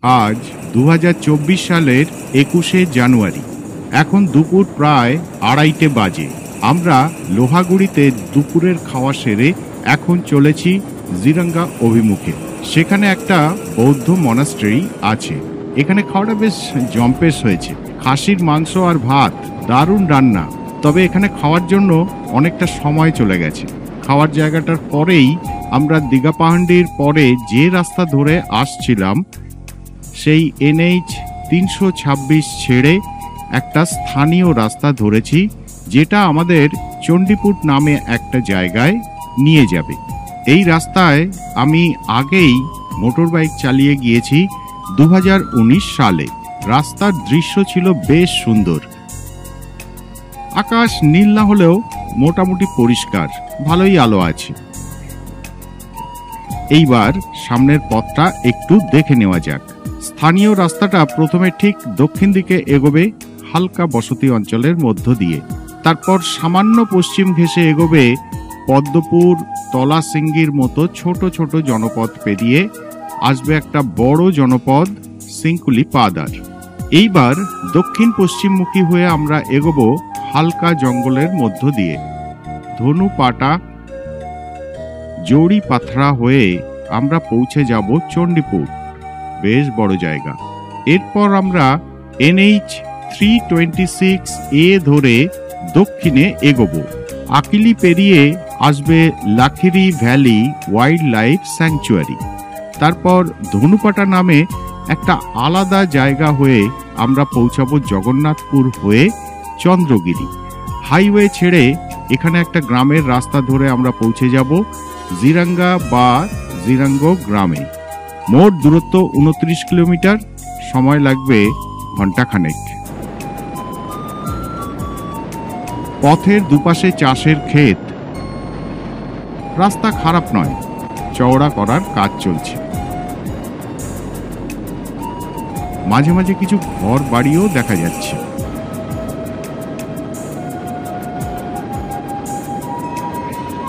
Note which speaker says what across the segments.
Speaker 1: আজ 2024 সালের 21শে জানুয়ারি। এখন দুপুর প্রায় 2:30 বাজে। আমরা লোহাগুড়িতে দুপুরের খাওয়া সেরে এখন চলেছি জিরাঙ্গা অভিমুখে। সেখানে একটা বৌদ্ধ মনাস্ট্রি আছে। এখানে খাওয়াটা বেশ জম্পেশ হয়েছে। খাসির মাংস আর ভাত, দারুণ রান্না। তবে এখানে খাওয়ার জন্য অনেকটা সময় চলে গেছে। খাওয়ার জায়গাটার পরেই আমরা দীঘাপাহান্ডির পরে যে রাস্তা ধরে আসছিলাম সেই NH 326 ছেড়ে একটা স্থানীয় রাস্তা ধরেছি, যেটা আমাদের চণ্ডীপুর নামে একটা জায়গায় নিয়ে যাবে। এই রাস্তায় আমি আগেই মোটর বাইক চালিয়ে গিয়েছি 2019 সালে। রাস্তার দৃশ্য ছিল বেশ সুন্দর। আকাশ নীল না হলেও মোটামুটি পরিষ্কার, ভালোই আলো আছে। এইবার সামনের পথটা একটু দেখে নেওয়া যাক। স্থানীয় রাস্তাটা প্রথমে ঠিক দক্ষিণ দিকে এগোবে হালকা বসতি অঞ্চলের মধ্য দিয়ে। তারপর সামান্য পশ্চিম ঘেঁষে এগোবে পদ্মপুর, তলাসিঙ্গির মতো ছোট ছোট জনপদ পেরিয়ে আসবে একটা বড় জনপদ সিংকুলি পাদার। এইবার দক্ষিণ পশ্চিমমুখী হয়ে আমরা এগোবো হালকা জঙ্গলের মধ্য দিয়ে। ধনুপাটা, জৌড়ি পাথরা হয়ে আমরা পৌঁছে যাব চণ্ডীপুর। বেশ বড় জায়গা। এরপর আমরা NH 326A ধরে দক্ষিণে এগোবো। আকিলি পেরিয়ে আসবে লাখিরি ভ্যালি ওয়াইল্ড লাইফ স্যাংচুয়ারি। তারপর ধনুপাটা নামে একটা আলাদা জায়গা হয়ে আমরা পৌঁছাবো জগন্নাথপুর হয়ে চন্দ্রগিরি। হাইওয়ে ছেড়ে এখানে একটা গ্রামের রাস্তা ধরে আমরা পৌঁছে যাব জিরাঙ্গা বা জিরাঙ্গ গ্রামে। মোট দূরত্ব 29 কিলোমিটার, সময় লাগবে ঘন্টাখানেক। পথের দুপাশে চাষের ক্ষেত। রাস্তা খারাপ নয়, চওড়া করার কাজ চলছে। মাঝে মাঝে কিছু ঘর বাড়িও দেখা যাচ্ছে।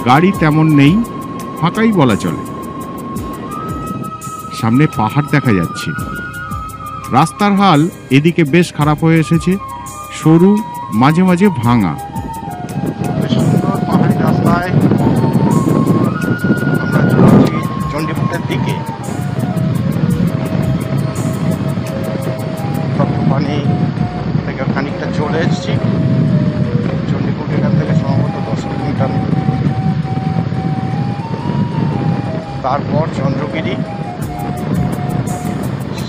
Speaker 1: গাড়ি তেমন নেই, ফাঁকাই বলা চলে। সামনে পাহাড় দেখা যাচ্ছে। রাস্তার হাল এদিকে বেশ খারাপ হয়ে এসেছে, সরু, মাঝে মাঝে ভাঙা।
Speaker 2: সুন্দর পাহাড়ি রাস্তায় আমরা চলেছি চণ্ডীপুরের দিকে। তত্ত্বপানি থেকে খানিকটা চলে এসেছি। চণ্ডীপুর এখান থেকে সম্ভবত 10 কিলোমিটার। তারপর চন্দ্রগিরি,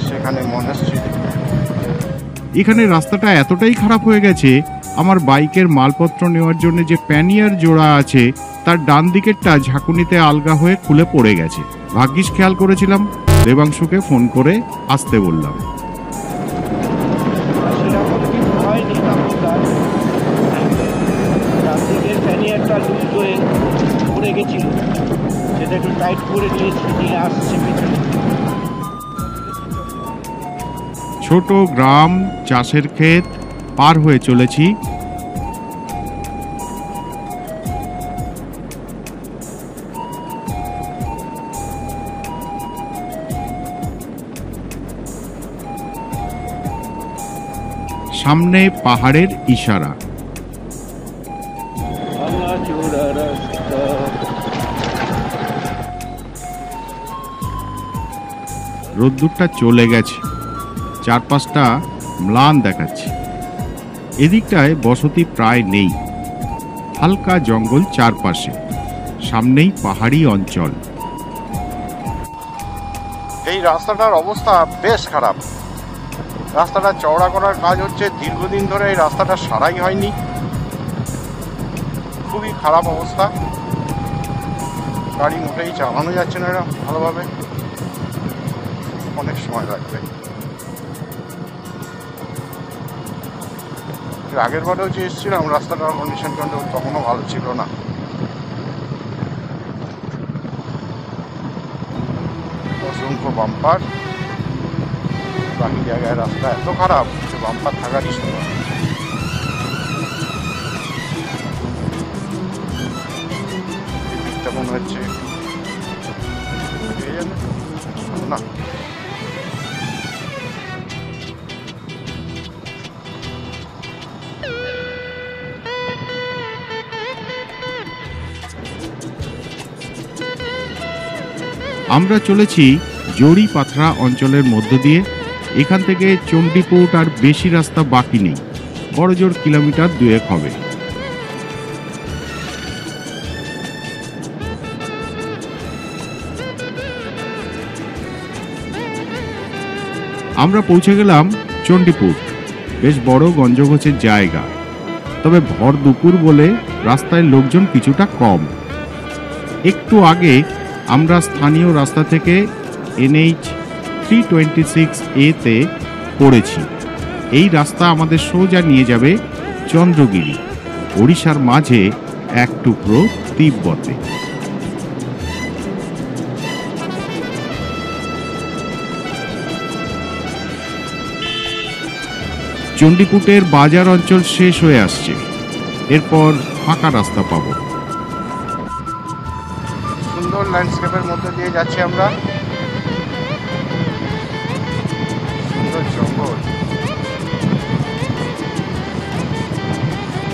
Speaker 2: সেখানে মনাস্ট্রি।
Speaker 1: এখানে রাস্তাটা এতটাই খারাপ হয়ে গেছে, আমার বাইকের মালপত্র নেওয়ার জন্য যে প্যানিয়ার জোড়া আছে তার ডান দিকেরটা ঝাঁকুনিতে আলগা হয়ে খুলে পড়ে গেছে। ভাগ্যিস খেয়াল করেছিলাম, দেবাংশুকে ফোন করে আসতে বললাম।
Speaker 2: সেটা একটু টাইট করে নিয়ে আসছে পেছনে।
Speaker 1: ছোট গ্রাম, চাষের ক্ষেত পার হয়ে চলেছি। সামনে পাহাড়ের ইশারা। রোদ্দুরটা চলে গেছে, চারপাশটা ম্লান দেখাচ্ছে। এদিকটায় বসতি প্রায় নেই, হালকা জঙ্গল চারপাশে, সামনেই পাহাড়ি অঞ্চল।
Speaker 2: এই রাস্তাটার অবস্থা বেশ খারাপ। রাস্তাটা চওড়া করার কাজ হচ্ছে, দীর্ঘদিন ধরে এই রাস্তাটা সারাই হয়নি। খুবই খারাপ অবস্থা, গাড়ি মোটেই চালানো যাচ্ছে না এটা ভালোভাবে, অনেক সময় লাগবে। আগের বারেও যে এসেছিলাম রাস্তাটার কন্ডিশন কিন্তু তখনও ভালো ছিল না। অসংখ্য বাম্পার, বাকি জায়গায় রাস্তা এত খারাপ যে বাম্পার থাকারই সময়। মনে হচ্ছে না
Speaker 1: আমরা চলেছি জড়ি পাথরা অঞ্চলের মধ্য দিয়ে। এখান থেকে চণ্ডীপুট আর বেশি রাস্তা বাকি নেই, বড়জোর কিলোমিটার 2 হবে। আমরা পৌঁছে গেলাম চণ্ডীপুট। বেশ বড় গঞ্জগোছের জায়গা, তবে ভর দুপুর বলে রাস্তায় লোকজন কিছুটা কম। একটু আগে আমরা স্থানীয় রাস্তা থেকে NH 326A তে পড়েছি। এই রাস্তা আমাদের সোজা নিয়ে যাবে চন্দ্রগিরি, ওড়িশার মাঝে এক টুকরো তিব্বতে। চণ্ডীপুটের বাজার অঞ্চল শেষ হয়ে আসছে, এরপর ফাঁকা রাস্তা পাবো।
Speaker 2: সুন্দর ল্যান্ডস্কেপের মধ্যে দিয়ে যাচ্ছি আমরা। সুন্দর জঙ্গল,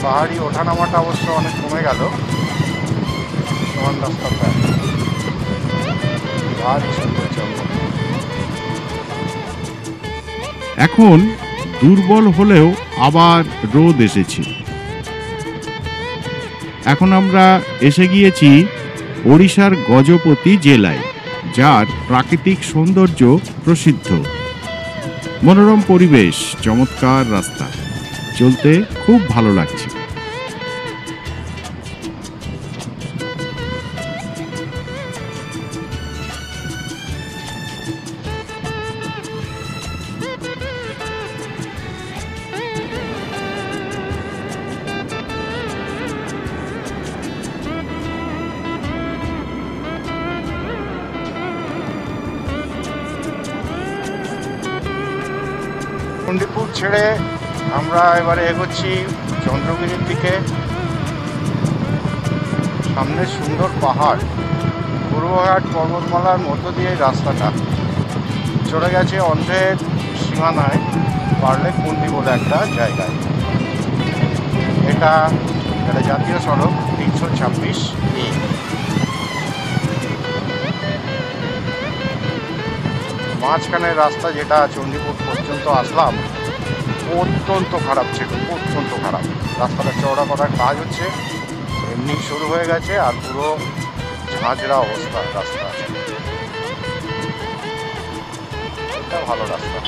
Speaker 2: পাহাড়ি ওঠানামাটা অবশ্য অনেক কমে গেল। সমান রাস্তাটা আর সুন্দর জঙ্গল।
Speaker 1: এখন দুর্বল হলেও আবার রোদ এসেছে। এখন আমরা এসে গিয়েছি ওড়িশার গজপতি জেলায়, যার প্রাকৃতিক সৌন্দর্য প্রসিদ্ধ। মনোরম পরিবেশ, চমৎকার রাস্তা, চলতে খুব ভালো লাগছে।
Speaker 2: চণ্ডীপুর ছেড়ে আমরা এবারে এগোচ্ছি চন্দ্রগিরির দিকে। সামনে সুন্দর পাহাড়, পূর্বঘাট পর্বতমালার মধ্য দিয়ে রাস্তাটা চলে গেছে অন্ধ্রের সীমানায় পার্লেকুন্ডি বলে একটা জায়গায়। এটা জাতীয় সড়ক 326A। মাঝখানের রাস্তা যেটা চণ্ডীপুর পর্যন্ত আসলাম অত্যন্ত খারাপ ছিল, অত্যন্ত খারাপ। রাস্তাটা চওড়া করার কাজ হচ্ছে, এমনি শুরু হয়ে গেছে, আর পুরো ঝাঁঝরা অবস্থা রাস্তা। এটা ভালো রাস্তা।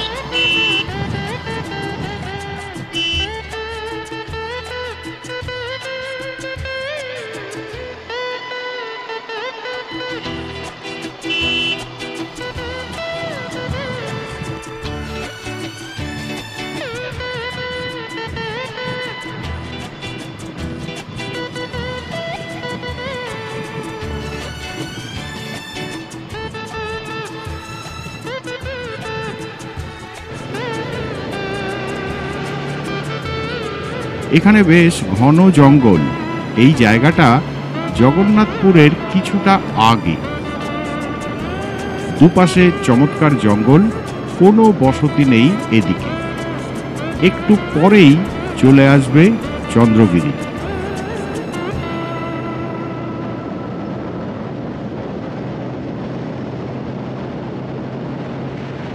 Speaker 1: এখানে বেশ ঘন জঙ্গল। এই জায়গাটা জগন্নাথপুরের কিছুটা আগে। দুপাশে চমৎকার জঙ্গল, কোনো বসতি নেই এদিকে। একটু পরেই চলে আসবে চন্দ্রগিরি।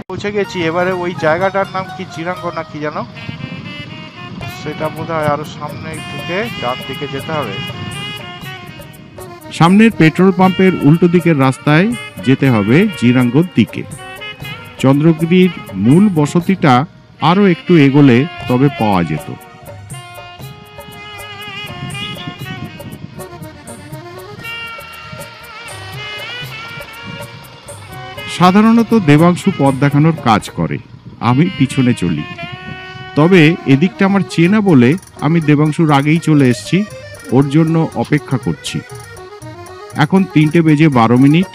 Speaker 2: পৌঁছে গেছি। এবারে ওই জায়গাটার নাম কি, জিরাঙ্গ না কি জানো, সেটা বোধ হয় আরো সামনে থেকে ডান দিকে যেতে হবে।
Speaker 1: সামনের পেট্রোল পাম্পের উল্টো দিকের রাস্তায় যেতে হবে জিরাঙ্গর দিকে। চন্দ্রগিরির মূল বসতিটা আরো একটু এগোলে তবে পাওয়া যেত। সাধারণত দেবাংশু পথ দেখানোর কাজ করে, আমি পিছনে চলি। তবে এদিকটা আমার চেনা বলে আমি দেবাংশুর আগেই চলে এসেছি, ওর জন্য অপেক্ষা করছি। এখন 3:12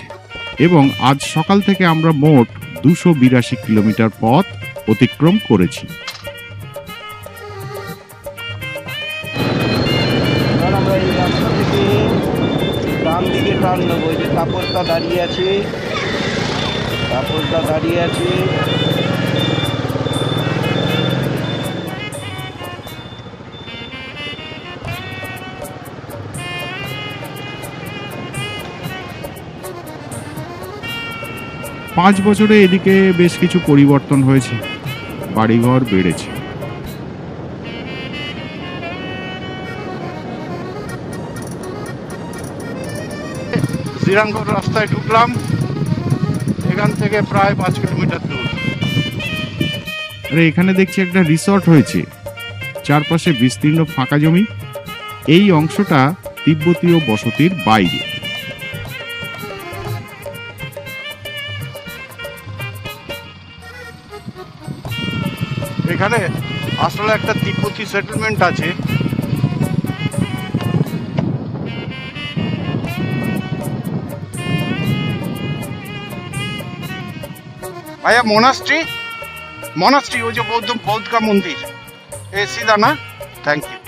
Speaker 1: এবং আজ সকাল থেকে আমরা মোট 282 কিলোমিটার পথ অতিক্রম করেছি।
Speaker 3: আমরা এই রাস্তা থেকে ডান দিকে টার্ন নেবো। এই যে তাপসদা দাঁড়িয়ে আছে, তাপসদা দাঁড়িয়ে আছে।
Speaker 1: 5 বছরে এদিকে বেশ কিছু পরিবর্তন হয়েছে, বাড়িঘর বেড়েছে।
Speaker 2: শ্রীরামপুর রাস্তায় ঢুকলাম, এখান থেকে প্রায় 5 কিলোমিটার দূর।
Speaker 1: আরে এখানে দেখছি একটা রিসর্ট হয়েছে, চারপাশে বিস্তীর্ণ ফাঁকা জমি। এই অংশটা তিব্বতীয় বসতির বাইরে।
Speaker 2: এখানে আসলে একটা তিব্বতী সেটেলমেন্ট আছে। ভাইয়া मोनास्ट्री मोनास्ट्री वो जो बौद्ध का मंदिर ए सीधा ना थैंक यू।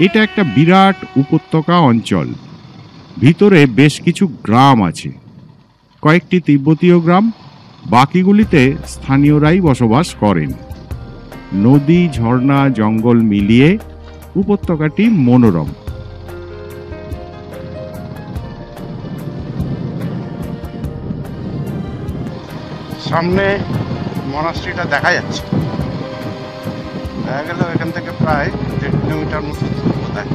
Speaker 1: এটা একটা বিরাট উপত্যকা অঞ্চল। ভিতরে বেশ কিছু গ্রাম আছে, কয়েকটি তিব্বতীয় গ্রাম, বাকিগুলিতে স্থানীয়রাই বসবাস করেন। নদী, ঝর্ণা, জঙ্গল মিলিয়ে উপত্যকাটি মনোরম।
Speaker 2: সামনে মনাস্ট্রিটা দেখা যাচ্ছে, দেখা গেল এখান থেকে প্রায় 1.5 কিলোমিটার মতো বোধহয়।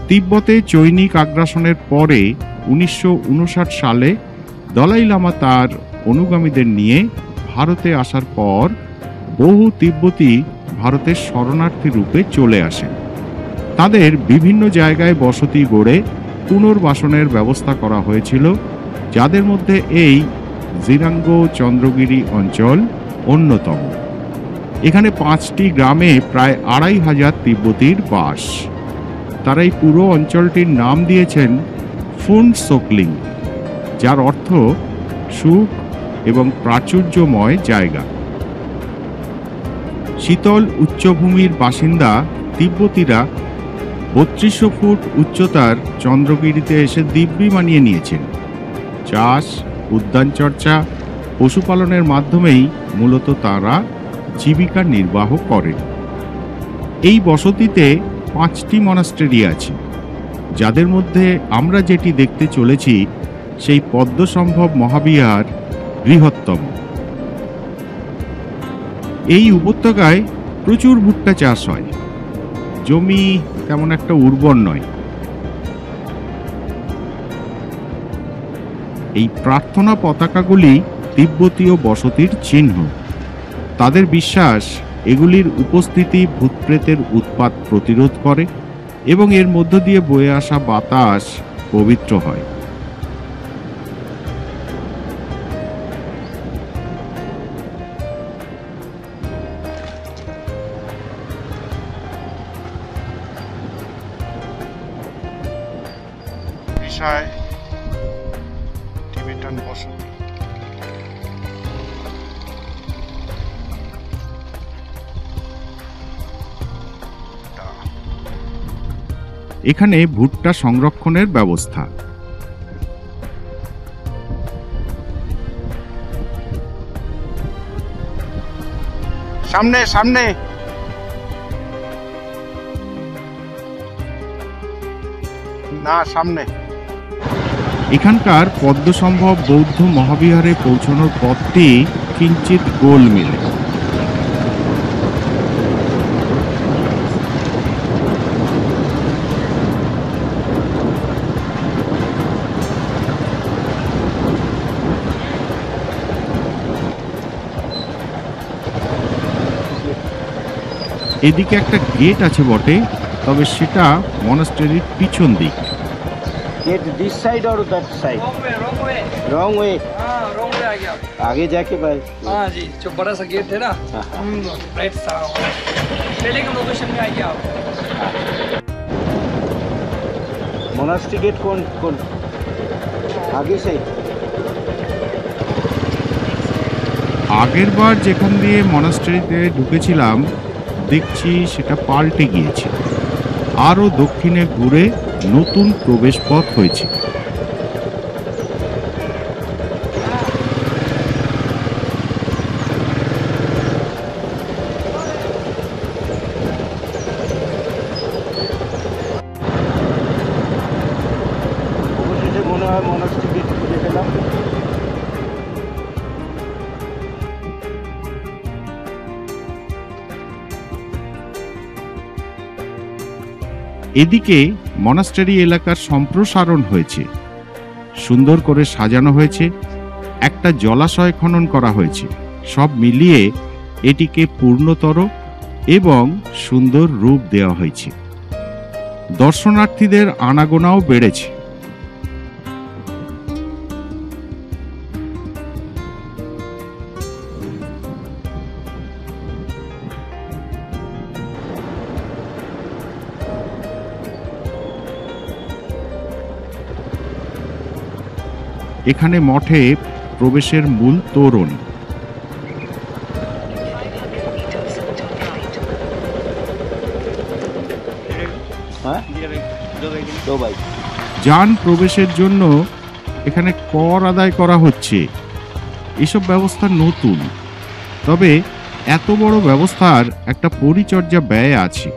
Speaker 1: তিব্বতে চৈনিক আগ্রাসনের পরে 1959 সালে দলাই লামা তার অনুগামীদের নিয়ে ভারতে আসার পর বহু তিব্বতী ভারতের শরণার্থী রূপে চলে আসেন। তাদের বিভিন্ন জায়গায় বসতি গড়ে পুনর্বাসনের ব্যবস্থা করা হয়েছিল, যাদের মধ্যে এই জিরাঙ্গ চন্দ্রগিরি অঞ্চল অন্যতম। এখানে 5টি গ্রামে প্রায় 2500 তিব্বতীর বাস। তারা এই পুরো অঞ্চলটির নাম দিয়েছেন ফুনসোকলিং, যার অর্থ সুখ এবং প্রাচুর্যময় জায়গা। শীতল উচ্চভূমির বাসিন্দা তিব্বতীরা 3200 ফুট উচ্চতার চন্দ্রগিরিতে এসে দিব্যি মানিয়ে নিয়েছেন। চাষ, উদ্যান চর্চা, পশুপালনের মাধ্যমেই মূলত তারা জীবিকা নির্বাহ করেন। এই বসতিতে 5টি মনাস্ট্রেরি আছে, যাদের মধ্যে আমরা যেটি দেখতে চলেছি সেই পদ্মসম্ভব মহাবিহার বৃহত্তম। এই উপত্যকায় প্রচুর ভুট্টা চাষ হয়, জমি তেমন একটা উর্বর নয়। এই প্রার্থনা পতাকাগুলি তিব্বতীয় বসতির চিহ্ন। তাদের বিশ্বাস এগুলির উপস্থিতি ভূতপ্রেতের উৎপাত প্রতিরোধ করে এবং এর মধ্য দিয়ে বয়ে আসা বাতাস পবিত্র হয়।
Speaker 2: বিষয় টিবেটান বসতি।
Speaker 1: এখানে ভুট্টা সংরক্ষণের ব্যবস্থা।
Speaker 2: সামনে সামনে না সামনে।
Speaker 1: এখানকার পদ্মসম্ভব বৌদ্ধ মহাবিহারে পৌঁছানোর পথটি কিঞ্চিত গোলমেলে। এদিকে একটা গেট আছে বটে, তবে সেটা মনাস্টারির পিছন দিক।
Speaker 3: गेट दिस साइड और that side wrong way
Speaker 4: wrong way आ गया
Speaker 3: आगे जाके भाई।
Speaker 4: हाँ जी, जो बड़ा सा गेट है ना राइट साइड पहले के लोकेशन में आइए आप।
Speaker 3: मोनास्ट्री गेट कौन कौन आगे से?
Speaker 1: আগের বার যেখান দিয়ে মনাস্টারিতে ঢুকেছিলাম দেখছি সেটা পাল্টে গিয়েছে, আরও দক্ষিণে ঘুরে নতুন প্রবেশ পথ হয়েছে।
Speaker 3: মনাস্ট্রি গেট খুলে ফেলাম।
Speaker 1: এদিকে মনাস্টারি এলাকার সম্প্রসারণ হয়েছে, সুন্দর করে সাজানো হয়েছে, একটা জলাশয় খনন করা হয়েছে। সব মিলিয়ে এটিকে পূর্ণতর এবং সুন্দর রূপ দেওয়া হয়েছে। দর্শনার্থীদের আনাগোনাও বেড়েছে। এখানে মঠে প্রবেশের মূল তোরণ।
Speaker 3: হ্যাঁ, দো ভাই।
Speaker 1: যান প্রবেশের জন্য এখানে কর আদায় করা হচ্ছে। এসব ব্যবস্থা নতুন, তবে এত বড় ব্যবস্থার একটা পরিচর্যা ব্যয় আছে,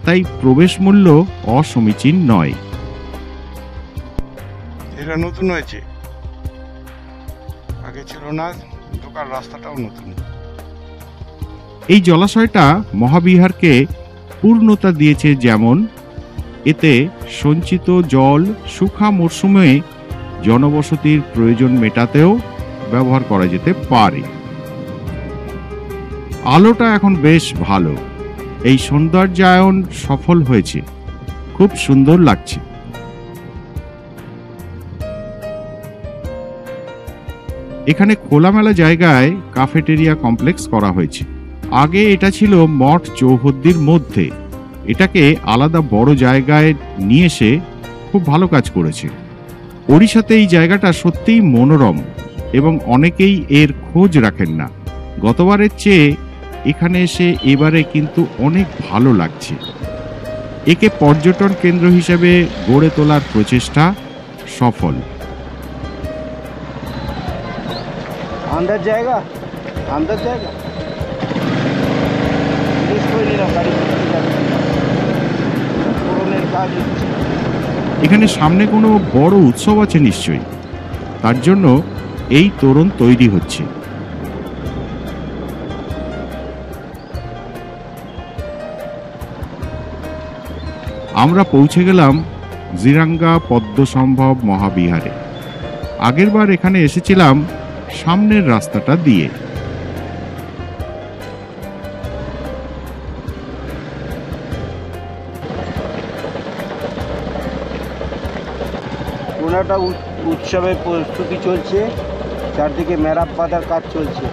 Speaker 1: তাই প্রবেশ মূল্য অসমীচীন নয়।
Speaker 2: এটা নতুন হয়েছে, আগে ছিল না, ঢোকার রাস্তাটাও নতুন।
Speaker 1: এই জলাশয়টা মহাবিহারকে পূর্ণতা দিয়েছে, যেমন এতে সঞ্চিত জল শুখা মরশুমে জনবসতির প্রয়োজন মেটাতেও ব্যবহার করা যেতে পারে। আলোটা এখন বেশ ভালো, এই সৌন্দর্যায়ন সফল হয়েছে, খুব সুন্দর লাগছে। এখানে খোলামেলা জায়গায় কাফেটেরিয়া কমপ্লেক্স করা হয়েছে। আগে এটা ছিল মঠ চৌহদ্দির মধ্যে, এটাকে আলাদা বড় জায়গায় নিয়ে এসে খুব ভালো কাজ করেছে। ওড়িশাতে এই জায়গাটা সত্যিই মনোরম এবং অনেকেই এর খোঁজ রাখেন না। গতবারের চেয়ে এখানে এসে এবারে কিন্তু অনেক ভালো লাগছে। একে পর্যটন কেন্দ্র হিসেবে গড়ে তোলার প্রচেষ্টা সফল।
Speaker 3: अंदर जाएगा, अंदर जाएगा। कोई नहीं रहा, गाड़ी পুরনের কাজ হচ্ছে।
Speaker 1: এখানে সামনে কোনো বড় উৎসব আছে নিশ্চয়ই, তার জন্য এই তোরণ তৈরি হচ্ছে। আমরা পৌঁছে গেলাম জিরাঙ্গা পদ্মসম্ভব মহাবিহারে। আগেরবার এখানে এসেছিলাম সামনের রাস্তাটা দিয়ে।
Speaker 3: কোনটা উৎসবের প্রস্তুতি চলছে, চারদিকে মেরাপ বাঁধার কাজ চলছে।